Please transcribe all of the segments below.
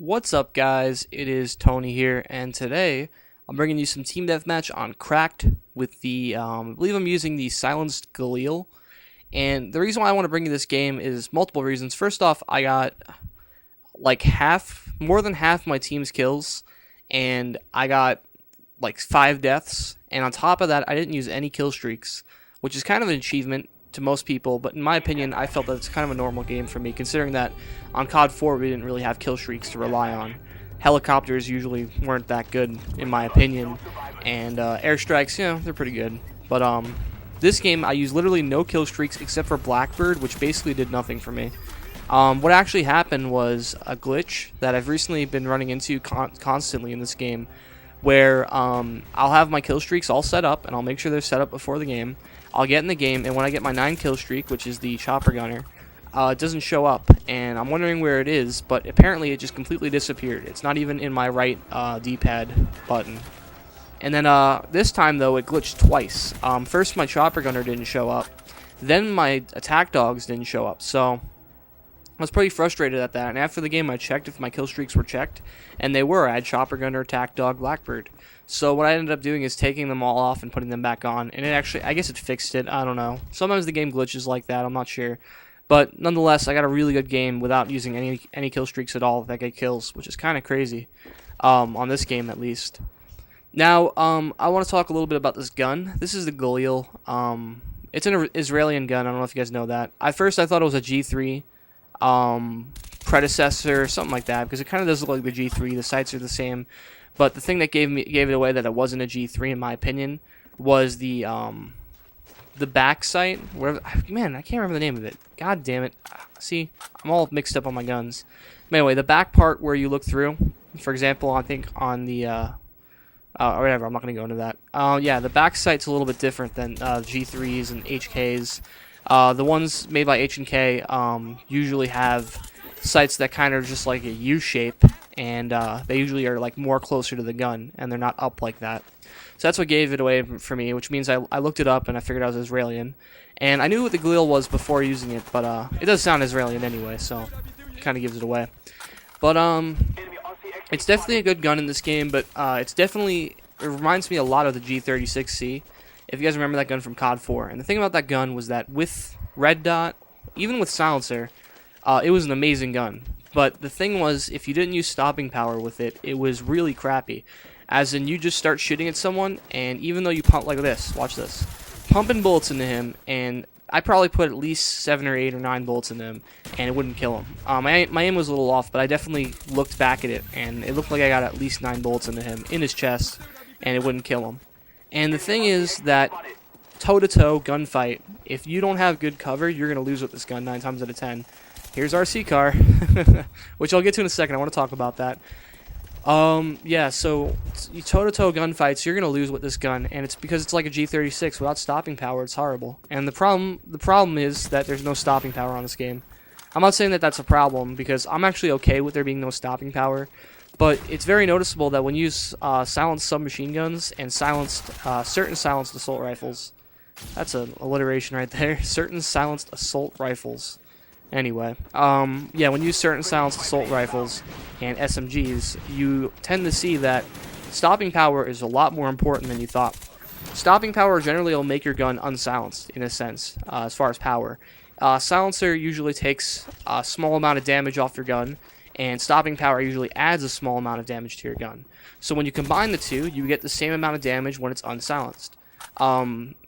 What's up, guys? It is Tony here, and today I'm bringing you some team deathmatch on Cracked with the, I believe I'm using the silenced Galil. And the reason why I want to bring you this game is multiple reasons. First off, I got like more than half my team's kills, and I got like 5 deaths. And on top of that, I didn't use any kill streaks, which is kind of an achievement to most people, but in my opinion, I felt that it's kind of a normal game for me, considering that on COD 4 we didn't really have kill streaks to rely on. Helicopters usually weren't that good, in my opinion, and airstrikes, they're pretty good. But this game, I used literally no kill streaks except for Blackbird, which basically did nothing for me. What actually happened was a glitch that I've recently been running into constantly in this game, where I'll have my kill streaks all set up, and I'll make sure they're set up before the game. I'll get in the game, and when I get my 9 kill streak, which is the chopper gunner, it doesn't show up, and I'm wondering where it is, but apparently it just completely disappeared. It's not even in my right D-pad button. And then this time, though, it glitched twice. First, my chopper gunner didn't show up, then my attack dogs didn't show up, so I was pretty frustrated at that, and after the game I checked if my kill streaks were checked, and they were. I had chopper gunner, attack dog, Blackbird. So what I ended up doing is taking them all off and putting them back on, and it actually, I guess it fixed it, I don't know. Sometimes the game glitches like that, I'm not sure. But nonetheless, I got a really good game without using any kill streaks at all that get kills, which is kind of crazy, on this game at least. Now, I want to talk a little bit about this gun. This is the Galil. It's an Israeli gun, I don't know if you guys know that. At first I thought it was a G3 predecessor, something like that, because it kind of does look like the G3. The sights are the same. But the thing that gave it away that it wasn't a G3 in my opinion was the back sight. Man, I can't remember the name of it. God damn it. See, I'm all mixed up on my guns. But anyway, the back part where you look through, for example, I think on the or whatever, I'm not going to go into that. Yeah, the back sight's a little bit different than G3s and HKs. The ones made by H&K usually have sights that kind of just like a U shape, and they usually are like more closer to the gun, and they're not up like that. So that's what gave it away for me, which means I looked it up and I figured I was Israeli, and I knew what the Galil was before using it, but it does sound Israeli anyway, so it kind of gives it away. But it's definitely a good gun in this game, but it reminds me a lot of the G36C. If you guys remember that gun from COD 4. And the thing about that gun was that with red dot, even with silencer, it was an amazing gun. But the thing was, if you didn't use stopping power with it, it was really crappy. As in, you just start shooting at someone, and even though you pump like this, watch this, pumping bullets into him, and I probably put at least 7 or 8 or 9 bullets in him, and it wouldn't kill him. My aim was a little off, but I definitely looked back at it, and it looked like I got at least 9 bullets into him, in his chest, and it wouldn't kill him. And the thing is that toe-to-toe gunfight, if you don't have good cover, you're going to lose with this gun 9 times out of 10. Here's our C car, which I'll get to in a second. I want to talk about that. Yeah, so toe-to-toe gunfights, you're going to lose with this gun, and it's because it's like a G36. Without stopping power, it's horrible. And the problem is that there's no stopping power on this game. I'm not saying that that's a problem, because I'm actually okay with there being no stopping power. But it's very noticeable that when you use silenced submachine guns and certain silenced assault rifles, that's an alliteration right there, certain silenced assault rifles. Anyway, yeah, when you use certain silenced assault rifles and SMGs, you tend to see that stopping power is a lot more important than you thought. Stopping power generally will make your gun unsilenced, in a sense, as far as power. Silencer usually takes a small amount of damage off your gun, and stopping power usually adds a small amount of damage to your gun. So when you combine the two, you get the same amount of damage when it's unsilenced.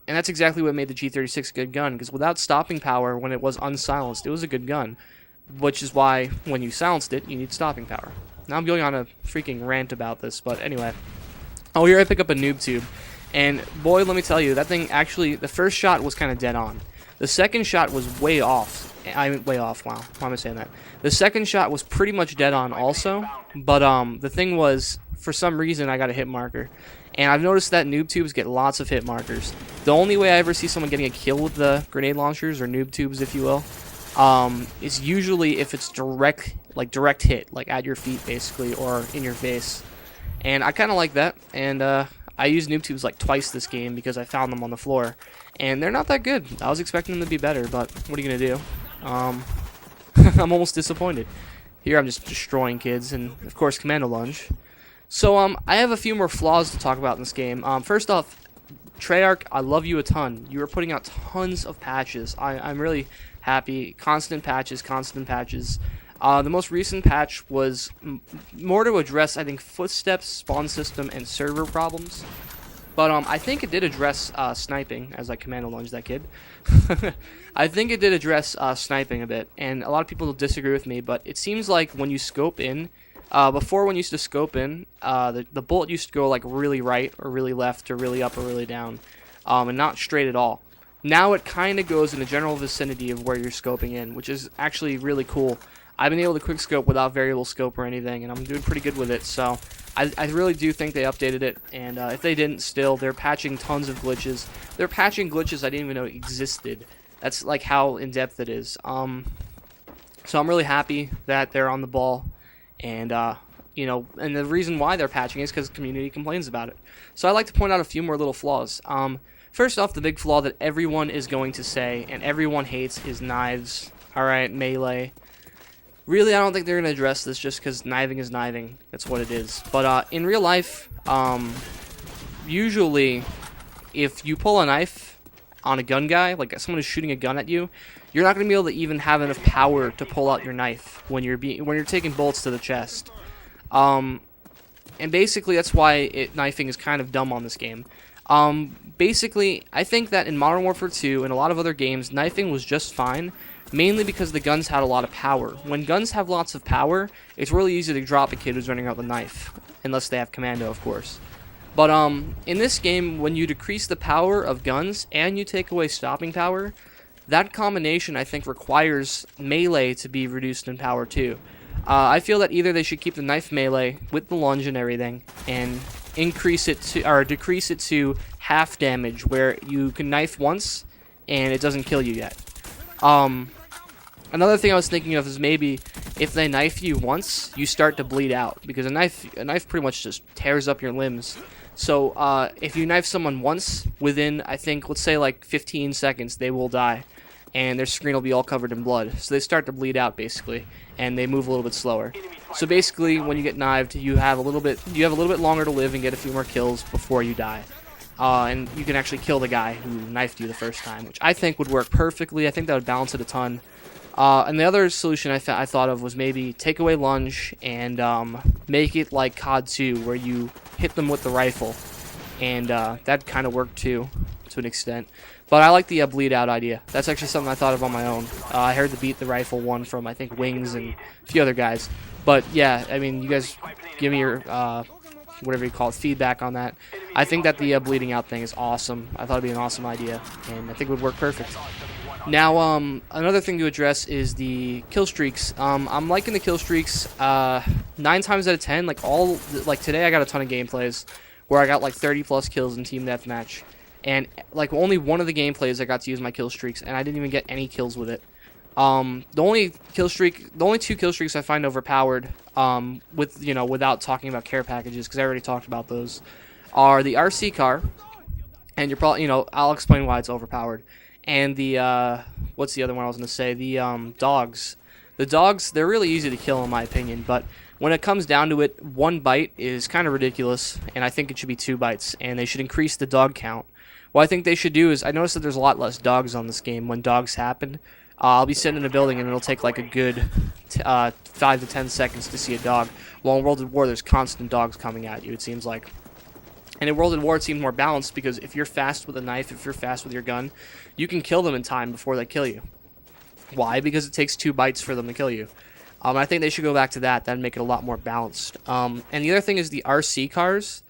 And that's exactly what made the G36 a good gun, because without stopping power, when it was unsilenced, it was a good gun. Which is why, when you silenced it, you need stopping power. Now I'm going on a freaking rant about this, but anyway. Oh, here I pick up a noob tube. And boy, let me tell you, that thing actually, the first shot was kind of dead on. The second shot was way off. Way off, wow. Why am I saying that? The second shot was pretty much dead on also, but the thing was, for some reason, I got a hit marker. And I've noticed that noob tubes get lots of hit markers. The only way I ever see someone getting a kill with the grenade launchers, or noob tubes if you will, is usually if it's direct hit, like at your feet basically, or in your face. And I kind of like that, and I used noob tubes like twice this game because I found them on the floor. And they're not that good. I was expecting them to be better, but what are you going to do? I'm almost disappointed. Here I'm just destroying kids, and of course commando lunge. So I have a few more flaws to talk about in this game. First off, Treyarch, I love you a ton. You are putting out tons of patches. I'm really happy. Constant patches, constant patches. The most recent patch was more to address, I think, footsteps, spawn system, and server problems. But I think it did address sniping, as I commando lunge that kid. I think it did address sniping a bit, and a lot of people disagree with me, but it seems like when you scope in, before when you used to scope in, the bullet used to go like really right, or really left, or really up, or really down, and not straight at all. Now it kind of goes in the general vicinity of where you're scoping in, which is actually really cool. I've been able to quick scope without variable scope or anything, and I'm doing pretty good with it, so I really do think they updated it, and if they didn't still, they're patching tons of glitches. They're patching glitches I didn't even know existed. That's like how in-depth it is. So I'm really happy that they're on the ball, and you know, and the reason why they're patching is because the community complains about it. So I'd like to point out a few more little flaws. First off, the big flaw that everyone is going to say, and everyone hates, is knives. Alright, melee. Really, I don't think they're going to address this just because kniving is kniving. That's what it is. But in real life, usually, if you pull a knife on a gun guy, like someone is shooting a gun at you, you're not going to be able to even have enough power to pull out your knife when you're taking bullets to the chest. And basically, that's why knifing is kind of dumb on this game. Basically, I think that in Modern Warfare 2 and a lot of other games, knifing was just fine. Mainly because the guns had a lot of power. When guns have lots of power, it's really easy to drop a kid who's running out with a knife. Unless they have commando, of course. But in this game, when you decrease the power of guns and you take away stopping power, that combination, I think, requires melee to be reduced in power too. I feel that either they should keep the knife melee with the lunge and everything, and increase it to, or decrease it to half damage, where you can knife once and it doesn't kill you yet. Another thing I was thinking of is maybe if they knife you once, you start to bleed out, because a knife pretty much just tears up your limbs. So if you knife someone once, within, I think, let's say like 15 seconds, they will die, and their screen will be all covered in blood. So they start to bleed out basically, and they move a little bit slower. So basically, when you get knifed, you have a little bit longer to live and get a few more kills before you die. And you can actually kill the guy who knifed you the first time, which I think would work perfectly. I think that would balance it a ton. And the other solution I thought of was maybe take away lunge and make it like COD 2, where you hit them with the rifle. And that kind of worked too, to an extent. But I like the bleed out idea. That's actually something I thought of on my own. I heard the beat the rifle one from, I think, Wings and a few other guys. But yeah, I mean, you guys give me your whatever you call it, feedback on that. I think that the bleeding out thing is awesome. I thought it'd be an awesome idea, and I think it would work perfect. Now, another thing to address is the kill streaks. I'm liking the kill streaks 9 times out of 10. Like today, I got a ton of gameplays where I got like 30 plus kills in team deathmatch, and like only one of the gameplays I got to use my kill streaks, and I didn't even get any kills with it. The only 2 kill streaks I find overpowered, without talking about care packages, because I already talked about those, are the RC car, and you're probably, I'll explain why it's overpowered. And the, what's the other one I was going to say? The, dogs. The dogs, they're really easy to kill in my opinion, but when it comes down to it, 1 bite is kind of ridiculous, and I think it should be 2 bites, and they should increase the dog count. What I think they should do is, I noticed that there's a lot less dogs on this game when dogs happen. I'll be sitting in a building and it'll take like a good 5 to 10 seconds to see a dog. While in World at War, there's constant dogs coming at you, it seems like. And in World at War, it seems more balanced because if you're fast with a knife, if you're fast with your gun, you can kill them in time before they kill you. Why? Because it takes 2 bites for them to kill you. I think they should go back to that. That'd make it a lot more balanced. And the other thing is the RC cars.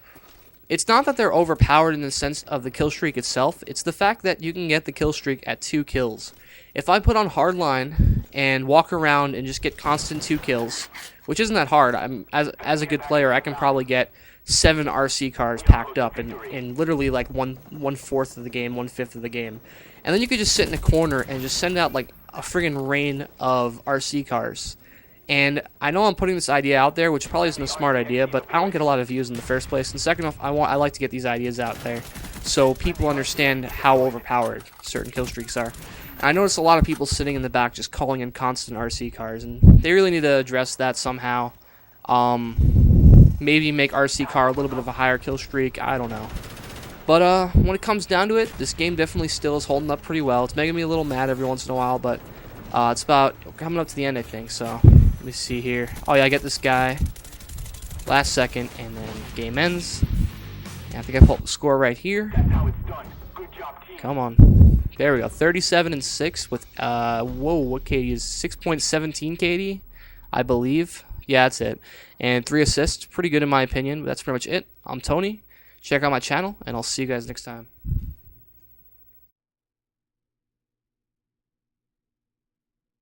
It's not that they're overpowered in the sense of the kill streak itself. It's the fact that you can get the kill streak at 2 kills. If I put on hardline and walk around and just get constant 2 kills, which isn't that hard, as a good player, I can probably get 7 RC cars packed up in literally like one fourth of the game, 1/5 of the game. And then you could just sit in a corner and just send out like a friggin' rain of RC cars. And I know I'm putting this idea out there, which probably isn't a smart idea, but I don't get a lot of views in the first place. And second off, I like to get these ideas out there. so people understand how overpowered certain kill streaks are. And I notice a lot of people sitting in the back just calling in constant RC cars, and they really need to address that somehow. Maybe make RC car a little bit of a higher kill streak. I don't know. But when it comes down to it, this game definitely still is holding up pretty well. It's making me a little mad every once in a while, but it's about coming up to the end, I think. So let me see here. Oh yeah, I get this guy last second, and then game ends. And I think I pulled the score right here. Come on. There we go. 37-6 with whoa, what KD is 6.17 KD, I believe. Yeah, that's it. And 3 assists. Pretty good in my opinion. But that's pretty much it. I'm Tony. Check out my channel, and I'll see you guys next time.